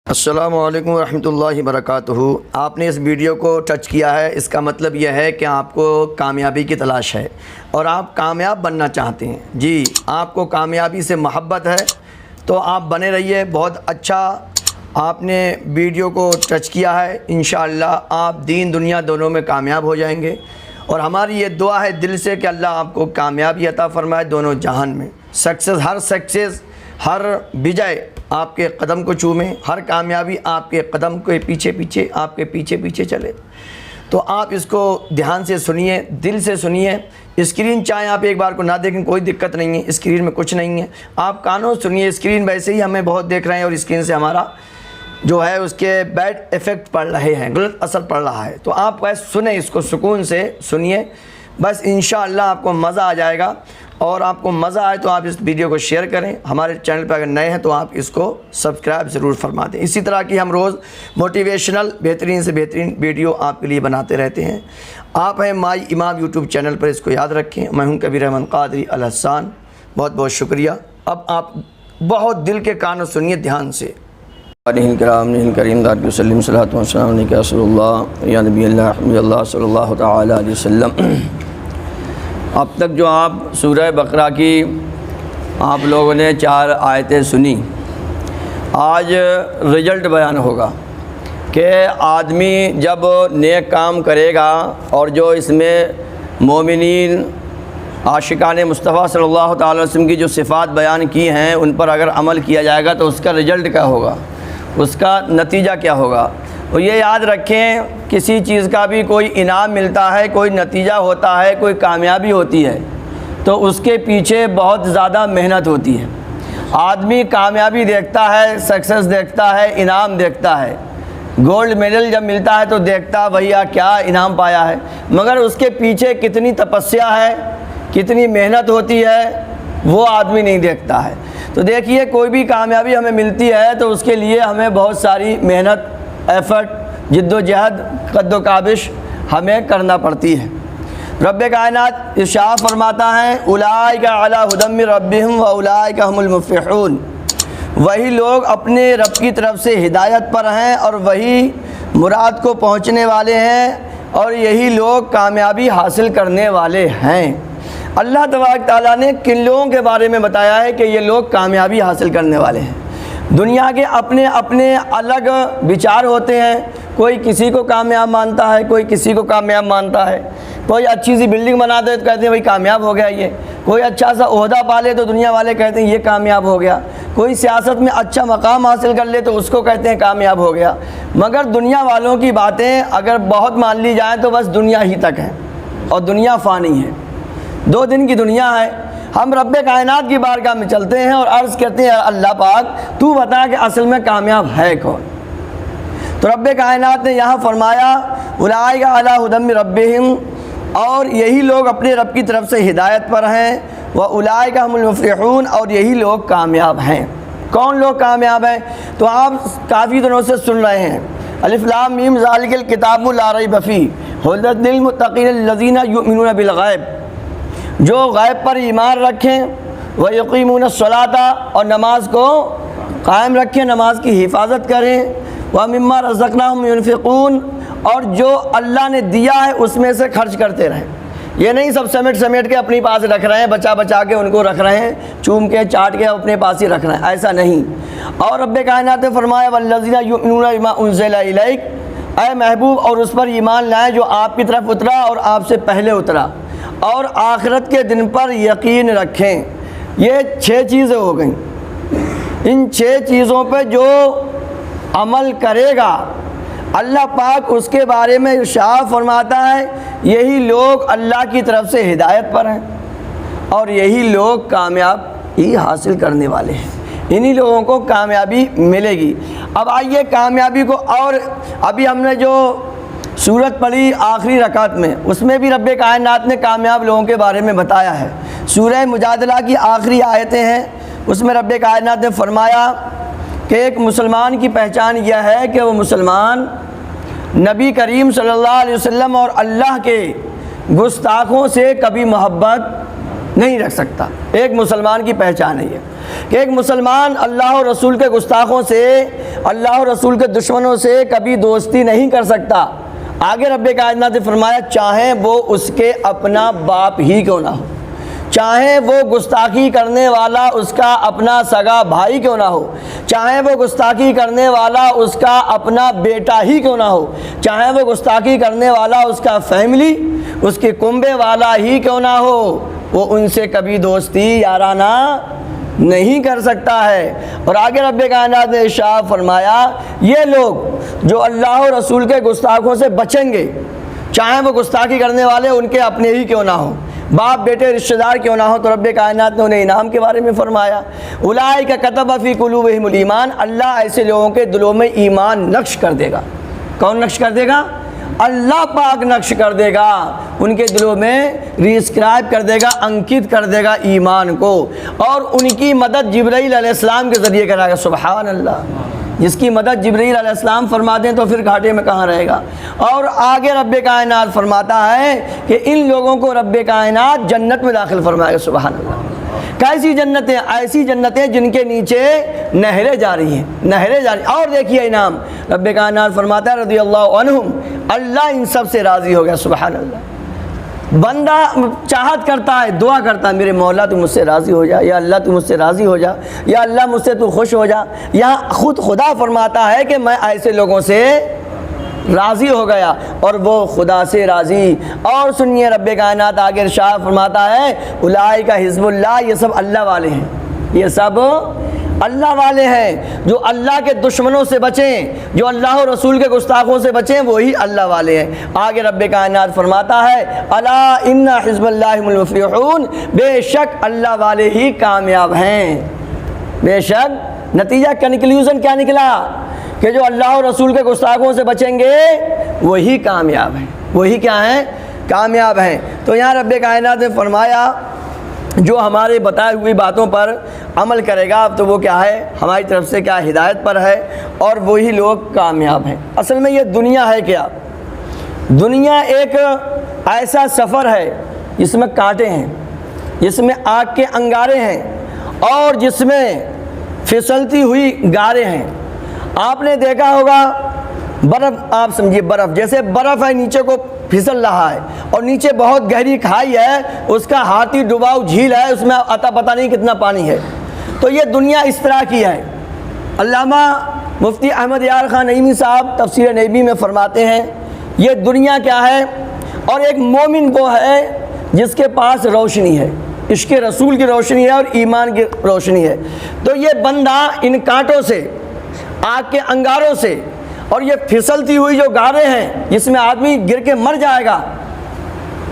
السلام علیکم ورحمۃ اللہ وبرکاتہ۔ آپ نے اس ویڈیو کو ٹچ کیا ہے، اس کا مطلب یہ ہے کہ آپ کو کامیابی کی تلاش ہے اور آپ کامیاب بننا چاہتے ہیں۔ جی، آپ کو کامیابی سے محبت ہے تو آپ بنے رہیے۔ بہت اچھا آپ نے ویڈیو کو ٹچ کیا ہے۔ انشاءاللہ آپ دین دنیا دونوں میں کامیاب ہو جائیں گے، اور ہماری یہ دعا ہے دل سے کہ اللہ آپ کو کامیابی عطا فرمائے دونوں جہان میں۔ سکسیس ہر وجے آپ کے قدم کو چومیں، ہر کامیابی آپ کے قدم کے پیچھے آپ کے پیچھے چلے۔ تو آپ اس کو دھیان سے سنیے، دل سے سنیے۔ اسکرین چاہیں آپ ایک بار کو نہ دیکھیں، کوئی دقت نہیں ہے، اسکرین میں کچھ نہیں ہے، آپ کانوں سنیے۔ اسکرین ویسے ہی ہمیں بہت دیکھ رہے ہیں اور اسکرین سے ہمارا جو ہے اس کے بیڈ ایفیکٹ پڑ رہے ہیں، غلط اثر پڑ رہا ہے۔ تو آپ بس سنیں، اس کو سکون سے سنیے، بس انشاءاللہ آپ کو مزہ آ جائے گا۔ اور آپ کو مزہ آئے تو آپ اس ویڈیو کو شیئر کریں۔ ہمارے چینل پہ اگر نئے ہیں تو آپ اس کو سبسکرائب ضرور فرما دیں۔ اسی طرح کی ہم روز موٹیویشنل بہترین سے بہترین ویڈیو آپ کے لیے بناتے رہتے ہیں۔ آپ ہیں مائی امام یوٹیوب چینل پر، اس کو یاد رکھیں۔ میں ہوں کبیر احمد قادری الحسان، بہت بہت شکریہ۔ اب آپ بہت دل کے کانوں سنیے دھیان سے۔ کریم دار کی وسلم صلاۃ و سلام علیک یا رسول اللہ یا نبی اللہ حمد اللہ صلی اللہ تعالی علیہ وسلم۔ اب تک جو آپ سورہ بقرہ کی آپ لوگوں نے 4 آیتیں سنی، آج رزلٹ بیان ہوگا کہ آدمی جب نیک کام کرے گا اور جو اس میں مومنین عاشقان مصطفیٰ صلی اللہ تعالی وسلم کی جو صفات بیان کی ہیں ان پر اگر عمل کیا جائے گا تو اس کا رزلٹ کیا ہوگا، اس کا نتیجہ کیا ہوگا۔ اور یہ یاد رکھیں، کسی چیز کا بھی کوئی انعام ملتا ہے، کوئی نتیجہ ہوتا ہے، کوئی کامیابی ہوتی ہے تو اس کے پیچھے بہت زیادہ محنت ہوتی ہے۔ آدمی کامیابی دیکھتا ہے، سکسیس دیکھتا ہے، انعام دیکھتا ہے، گولڈ میڈل جب ملتا ہے تو دیکھتا بھیا کیا انعام پایا ہے، مگر اس کے پیچھے کتنی تپسیا ہے، کتنی محنت ہوتی ہے، وہ آدمی نہیں دیکھتا ہے۔ تو دیکھیے، کوئی بھی کامیابی ہمیں ملتی ہے تو اس کے لیے ہمیں بہت ساری محنت، ایفرٹ، جد و جہد، قد و کابش ہمیں کرنا پڑتی ہے۔ رب کائنات ارشاد فرماتا ہے اولئک علی ھدی من ربہم واولئک ھم المفلحون۔ وہی لوگ اپنے رب کی طرف سے ہدایت پر ہیں اور وہی مراد کو پہنچنے والے ہیں، اور یہی لوگ کامیابی حاصل کرنے والے ہیں۔ اللہ تبارک تعالیٰ نے کن لوگوں کے بارے میں بتایا ہے کہ یہ لوگ کامیابی حاصل کرنے والے ہیں۔ دنیا کے اپنے اپنے الگ وچار ہوتے ہیں، کوئی کسی کو کامیاب مانتا ہے، کوئی کسی کو کامیاب مانتا ہے۔ کوئی اچھی سی بلڈنگ بنا دے تو کہتے ہیں بھائی کامیاب ہو گیا یہ، کوئی اچھا سا عہدہ پا لے تو دنیا والے کہتے ہیں یہ کامیاب ہو گیا، کوئی سیاست میں اچھا مقام حاصل کر لے تو اس کو کہتے ہیں کامیاب ہو گیا۔ مگر دنیا والوں کی باتیں اگر بہت مان لی جائیں تو بس دنیا ہی تک ہے، اور دنیا فانی ہے، 2 دن کی دنیا ہے۔ ہم رب کائنات کی بارگاہ میں چلتے ہیں اور عرض کرتے ہیں اللہ پاک تو بتا کہ اصل میں کامیاب ہے کون۔ تو رب کائنات نے یہاں فرمایا اولئک علی ھدی من ربہم، اور یہی لوگ اپنے رب کی طرف سے ہدایت پر ہیں، واولئک ھم المفلحون، اور یہی لوگ کامیاب ہیں۔ کون لوگ کامیاب ہیں؟ تو آپ کافی دنوں سے سن رہے ہیں الف لام میم ذالک الکتاب لا ریب فیہ ھدی للمتقین الذین یؤمنون بالغیب، جو غیب پر ایمان رکھیں، وَيُقِيمُونَ الصَّلَاةَ، اور نماز کو قائم رکھیں، نماز کی حفاظت کریں، وَمِمَّا رَزَقْنَاهُمْ يُنْفِقُونَ، اور جو اللہ نے دیا ہے اس میں سے خرچ کرتے رہیں۔ یہ نہیں سب سمیٹ کے اپنی پاس رکھ رہے ہیں، بچا کے ان کو رکھ رہے ہیں، چوم کے چاٹ کے اپنے پاس ہی رکھ رہے ہیں، ایسا نہیں۔ اور رب کائنات نے فرمایا وَالَّذِينَ يُؤْمِنُونَ بِمَا أُنزِلَ إِلَيْكَ، اے محبوب اور اس پر ایمان لائیں جو آپ کی طرف اترا اور آپ سے پہلے اترا، اور آخرت کے دن پر یقین رکھیں۔ یہ 6 چیزیں ہو گئیں۔ ان 6 چیزوں پہ جو عمل کرے گا اللہ پاک اس کے بارے میں ارشاد فرماتا ہے یہی لوگ اللہ کی طرف سے ہدایت پر ہیں اور یہی لوگ کامیاب ہی حاصل کرنے والے ہیں، انہی لوگوں کو کامیابی ملے گی۔ اب آئیے کامیابی کو، اور ابھی ہم نے جو سورت پڑھی آخری رکعت میں، اس میں بھی رب کائنات نے کامیاب لوگوں کے بارے میں بتایا ہے۔ سورہ مجادلہ کی آخری آیتیں ہیں، اس میں رب کائنات نے فرمایا کہ ایک مسلمان کی پہچان یہ ہے کہ وہ مسلمان نبی کریم صلی اللہ علیہ وسلم اور اللہ کے گستاخوں سے کبھی محبت نہیں رکھ سکتا۔ ایک مسلمان کی پہچان ہے یہ کہ ایک مسلمان اللہ اور رسول کے گستاخوں سے، اللہ اور رسول کے دشمنوں سے کبھی دوستی نہیں کر سکتا۔ آگے رب کائنات نے فرمایا چاہے وہ اس کے اپنا باپ ہی کیوں نہ ہو، چاہے وہ گستاخی کرنے والا اس کا اپنا سگا بھائی کیوں نہ ہو، چاہے وہ گستاخی کرنے والا اس کا اپنا بیٹا ہی کیوں نہ ہو، چاہے وہ گستاخی کرنے والا اس کا فیملی، اس کے کنبے والا ہی کیوں نہ ہو، وہ ان سے کبھی دوستی یارانہ نہیں کر سکتا ہے۔ اور آگے رب کائنات نے ارشاد فرمایا یہ لوگ جو اللہ اور رسول کے گستاخوں سے بچیں گے، چاہے وہ گستاخی کرنے والے ان کے اپنے ہی کیوں نہ ہوں، باپ بیٹے رشتہ دار کیوں نہ ہو، تو رب کائنات نے انہیں انعام کے بارے میں فرمایا اولئک کتب فی قلوبہم الایمان، اللہ ایسے لوگوں کے دلوں میں ایمان نقش کر دے گا۔ کون نقش کر دے گا؟ اللہ پاک نقش کر دے گا، ان کے دلوں میں ریسکرائب کر دے گا، انکت کر دے گا ایمان کو، اور ان کی مدد جبرائیل علیہ السلام کے ذریعے کرائے گا۔ سبحان اللہ، جس کی مدد جبرائیل علیہ السلام فرما دیں تو پھر گھاٹے میں کہاں رہے گا۔ اور آگے رب کائنات فرماتا ہے کہ ان لوگوں کو رب کائنات جنت میں داخل فرمائے گا۔ سبحان اللہ، کیسی جنتیں؟ ایسی جنتیں جن کے نیچے نہریں جاری ہیں، نہریں جاری۔ اور دیکھیے انعام، رب کائنات فرماتا ہے رضی اللہ عنہم، اللہ ان سب سے راضی ہو گیا۔ سبحان اللہ، بندہ چاہت کرتا ہے، دعا کرتا ہے میرے مولا تو مجھ سے راضی ہو جا، یا اللہ تو مجھ سے راضی ہو جا، یا اللہ مجھ سے تو خوش ہو جا۔ یہاں خود خدا فرماتا ہے کہ میں ایسے لوگوں سے راضی ہو گیا، اور وہ خدا سے راضی۔ اور سنیے رب کائنات آگے ارشاد فرماتا ہے اولئک حزب اللہ، یہ سب اللہ والے ہیں، یہ سب اللہ والے ہیں۔ جو اللہ کے دشمنوں سے بچیں، جو اللہ اور رسول کے گستاخوں سے بچیں، وہی اللہ والے ہیں۔ آگے رب کائنات فرماتا ہے الا ان حزب اللہ هم المفلحون، بے شک اللہ والے ہی کامیاب ہیں۔ بے شک، نتیجہ کنکلیوژن کیا نکلا؟ کہ جو اللہ اور رسول کے گستاخوں سے بچیں گے وہی کامیاب ہیں، وہی کیا ہیں؟ کامیاب ہیں۔ تو یہاں رب کائنات نے فرمایا جو ہمارے بتائے ہوئی باتوں پر عمل کرے گا تو وہ کیا ہے؟ ہماری طرف سے کیا ہدایت پر ہے، اور وہی لوگ کامیاب ہیں۔ اصل میں یہ دنیا ہے کیا؟ دنیا ایک ایسا سفر ہے جس میں کانٹے ہیں، جس میں آگ کے انگارے ہیں، اور جس میں پھسلتی ہوئی گاریں ہیں۔ آپ نے دیکھا ہوگا برف، آپ سمجھیے برف، جیسے برف ہے نیچے کو پھسل رہا ہے، اور نیچے بہت گہری کھائی ہے، اس کا ہاتھی ڈباؤ جھیل ہے، اس میں عطا پتہ نہیں کتنا پانی ہے۔ تو یہ دنیا اس طرح کی ہے۔ علامہ مفتی احمد یار خان نعیمی صاحب تفسیر نبی میں فرماتے ہیں یہ دنیا کیا ہے؟ اور ایک مومن وہ ہے جس کے پاس روشنی ہے، عشق رسول کی روشنی ہے اور ایمان کی روشنی ہے۔ تو یہ بندہ ان کانٹوں سے، آگ کے انگاروں سے، اور یہ پھسلتی ہوئی جو گاریں ہیں جس میں آدمی گر کے مر جائے گا،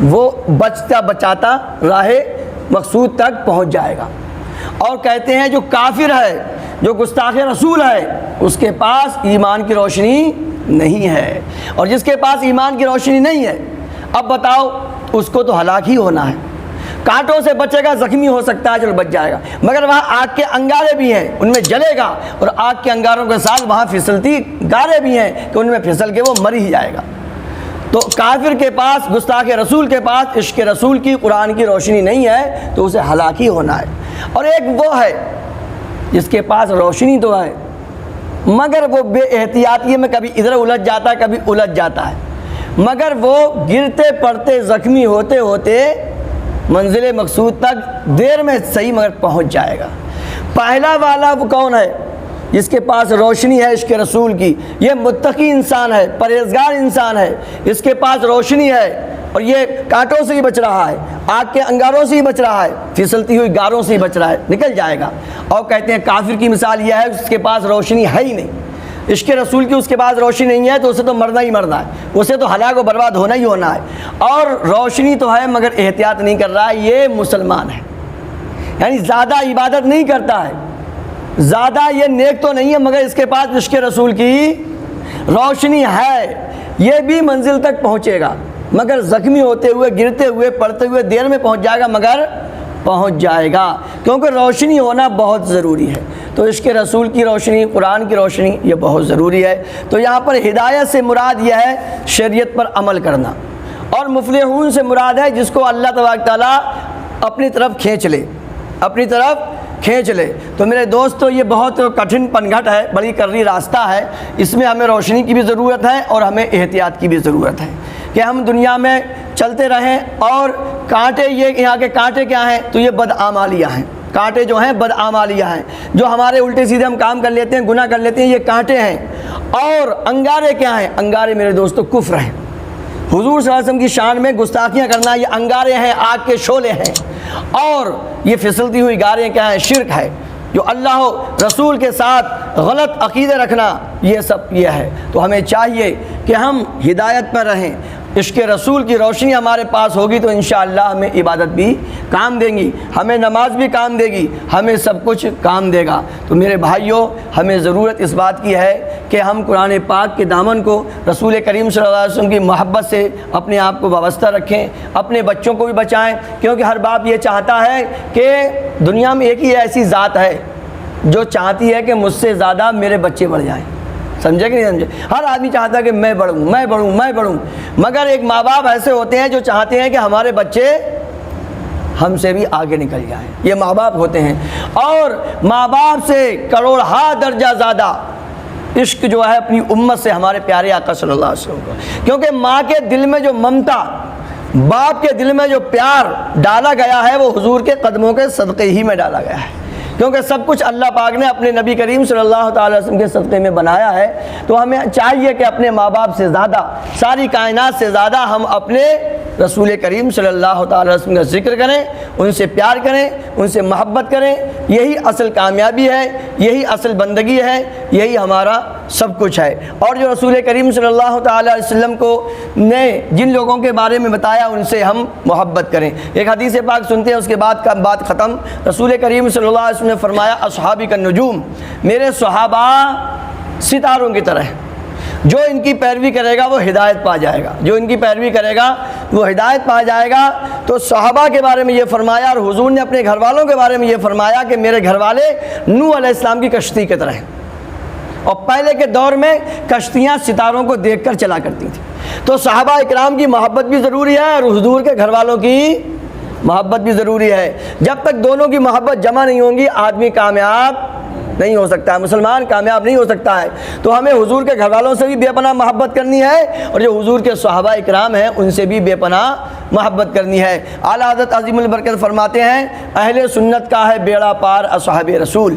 وہ بچتا بچاتا راہ مقصود تک پہنچ جائے گا۔ اور کہتے ہیں جو کافر ہے، جو گستاخ رسول ہے، اس کے پاس ایمان کی روشنی نہیں ہے، اور جس کے پاس ایمان کی روشنی نہیں ہے، اب بتاؤ اس کو تو ہلاک ہی ہونا ہے۔ کانٹوں سے بچے گا، زخمی ہو سکتا ہے، چلو بچ جائے گا، مگر وہاں آگ کے انگارے بھی ہیں، ان میں جلے گا، اور آگ کے انگاروں کے ساتھ وہاں پھسلتی گارے بھی ہیں کہ ان میں پھسل کے وہ مر ہی جائے گا۔ تو کافر کے پاس، گستاخ رسول کے پاس عشق رسول کی، قرآن کی روشنی نہیں ہے تو اسے ہلاک ہی ہونا ہے۔ اور ایک وہ ہے جس کے پاس روشنی تو ہے مگر وہ بے احتیاطی میں کبھی ادھر الجھ جاتا ہے، کبھی الجھ جاتا ہے، مگر وہ گرتے پڑتے زخمی ہوتے ہوتے منزل مقصود تک دیر میں صحیح مگر پہنچ جائے گا۔ پہلا والا وہ کون ہے؟ جس کے پاس روشنی ہے عشق رسول کی، یہ متقی انسان ہے، پرہیزگار انسان ہے، اس کے پاس روشنی ہے، اور یہ کانٹوں سے ہی بچ رہا ہے، آگ کے انگاروں سے ہی بچ رہا ہے، پھسلتی ہوئی گاروں سے ہی بچ رہا ہے، نکل جائے گا۔ اور کہتے ہیں کافر کی مثال یہ ہے اس کے پاس روشنی ہے ہی نہیں، عشق رسول کی اس کے پاس روشنی نہیں ہے تو اسے تو مرنا ہی مرنا ہے، اسے تو ہلاک و برباد ہونا ہی ہونا ہے۔ اور روشنی تو ہے مگر احتیاط نہیں کر رہا ہے، یہ مسلمان ہے، یعنی زیادہ عبادت نہیں کرتا ہے، زیادہ یہ نیک تو نہیں ہے، مگر اس کے پاس عشق رسول کی روشنی ہے، یہ بھی منزل تک پہنچے گا، مگر زخمی ہوتے ہوئے، گرتے ہوئے، پڑتے ہوئے دیر میں پہنچ جائے گا، مگر پہنچ جائے گا، کیونکہ روشنی ہونا بہت ضروری ہے۔ تو عشق رسول کی روشنی، قرآن کی روشنی، یہ بہت ضروری ہے۔ تو یہاں پر ہدایت سے مراد یہ ہے شریعت پر عمل کرنا، اور مفلحون سے مراد ہے جس کو اللہ تبارک تعالیٰ اپنی طرف کھینچ لے، اپنی طرف کھینچ لے۔ تو میرے دوستو یہ بہت کٹھن پنگھٹ ہے، بڑی کرری راستہ ہے، اس میں ہمیں روشنی کی بھی ضرورت ہے اور ہمیں احتیاط کی بھی ضرورت ہے کہ ہم دنیا میں چلتے رہیں اور کانٹے، یہ یہاں کے کانٹے کیا ہیں؟ تو یہ بدعمالیاں ہیں، کانٹے جو ہیں بدعمالیاں ہیں، جو ہمارے الٹے سیدھے ہم کام کر لیتے ہیں، گناہ کر لیتے ہیں، یہ کانٹے ہیں۔ اور انگارے کیا ہیں؟ انگارے میرے دوستو کفر ہیں۔ حضور صلی اللہ علیہ وسلم کی شان میں گستاخیاں کرنا، یہ انگارے ہیں، آگ کے شعلے ہیں۔ اور یہ پھسلتی ہوئی گاریں کیا ہیں؟ شرک ہے۔ جو اللہ و رسول کے ساتھ غلط عقیدے رکھنا، یہ سب یہ ہے۔ تو ہمیں چاہیے کہ ہم ہدایت پر رہیں، عشق رسول کی روشنی ہمارے پاس ہوگی تو انشاءاللہ ہمیں عبادت بھی کام دیں گی، ہمیں نماز بھی کام دے گی، ہمیں سب کچھ کام دے گا۔ تو میرے بھائیوں، ہمیں ضرورت اس بات کی ہے کہ ہم قرآن پاک کے دامن کو، رسول کریم صلی اللہ علیہ وسلم کی محبت سے اپنے آپ کو وابستہ رکھیں، اپنے بچوں کو بھی بچائیں، کیونکہ ہر باپ یہ چاہتا ہے کہ دنیا میں ایک ہی ایسی ذات ہے جو چاہتی ہے کہ مجھ سے زیادہ میرے بچے بڑھ جائیں۔ سمجھے کہ نہیں سمجھے؟ ہر آدمی چاہتا ہے کہ میں بڑھوں، میں بڑھوں، میں بڑھوں، مگر ایک ماں باپ ایسے ہوتے ہیں جو چاہتے ہیں کہ ہمارے بچے ہم سے بھی آگے نکل جائیں، یہ ماں باپ ہوتے ہیں۔ اور ماں باپ سے کروڑہا درجہ زیادہ عشق جو ہے اپنی امت سے ہمارے پیارے آقا صلی اللہ علیہ وسلم کو، کیونکہ ماں کے دل میں جو ممتا، باپ کے دل میں جو پیار ڈالا گیا ہے وہ حضور کے قدموں کے صدقے ہی میں ڈالا گیا ہے، کیونکہ سب کچھ اللہ پاک نے اپنے نبی کریم صلی اللہ تعالی وسلم کے صدقے میں بنایا ہے۔ تو ہمیں چاہیے کہ اپنے ماں باپ سے زیادہ، ساری کائنات سے زیادہ ہم اپنے رسول کریم صلی اللہ تعالی وسلم کا ذکر کریں، ان سے پیار کریں، ان سے محبت کریں۔ یہی اصل کامیابی ہے، یہی اصل بندگی ہے، یہی ہمارا سب کچھ ہے۔ اور جو رسول کریم صلی اللہ تعالی علیہ وسلم کو نے جن لوگوں کے بارے میں بتایا ان سے ہم محبت کریں۔ ایک حدیث پاک سنتے ہیں، اس کے بعد کا بات ختم۔ رسول کریم صلی اللہ علیہ وسلم نے فرمایا اصحابی کا نجوم، میرے صحابہ ستاروں کی طرح، جو ان کی پیروی کرے گا وہ ہدایت پا جائے گا، جو ان کی پیروی کرے گا وہ ہدایت پا جائے گا۔ تو صحابہ کے بارے میں یہ فرمایا، اور حضور نے اپنے گھر والوں کے بارے میں یہ فرمایا کہ میرے گھر والے نوح علیہ السلام کی کشتی کی طرح ہیں، اور پہلے کے دور میں کشتیاں ستاروں کو دیکھ کر چلا کرتی تھیں۔ تو صحابہ اکرام کی محبت بھی ضروری ہے اور حضور کے گھر والوں کی محبت بھی ضروری ہے۔ جب تک دونوں کی محبت جمع نہیں ہوں گی آدمی کامیاب نہیں ہو سکتا ہے، مسلمان کامیاب نہیں ہو سکتا ہے۔ تو ہمیں حضور کے گھر والوں سے بھی بے پناہ محبت کرنی ہے، اور جو حضور کے صحابہ اکرام ہیں ان سے بھی بے پناہ محبت کرنی ہے۔ اعلیٰ حضرت عظیم البرکت فرماتے ہیں، اہل سنت کا ہے بیڑا پار اصحاب رسول،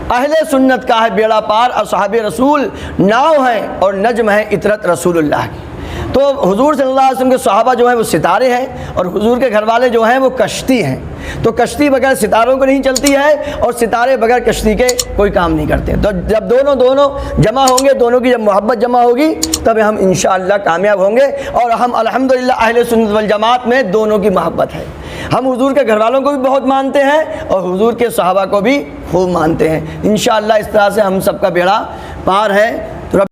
اہل سنت کا ہے بیڑا پار اصحاب رسول، ناؤ ہیں اور نجم ہیں اطرت رسول اللہ کی۔ تو حضور صلی اللہ علیہ وسلم کے صحابہ جو ہیں وہ ستارے ہیں، اور حضور کے گھر والے جو ہیں وہ کشتی ہیں۔ تو کشتی بغیر ستاروں کو نہیں چلتی ہے، اور ستارے بغیر کشتی کے کوئی کام نہیں کرتے۔ تو جب دونوں جمع ہوں گے، دونوں کی جب محبت جمع ہوگی تب ہم انشاءاللہ کامیاب ہوں گے۔ اور ہم الحمدللہ اہل سنت والجماعت میں دونوں کی محبت ہے، ہم حضور کے گھر والوں کو بھی بہت مانتے ہیں اور حضور کے صحابہ کو بھی خوب مانتے ہیں۔ انشاءاللہ اس طرح سے ہم سب کا بیڑا پار ہے۔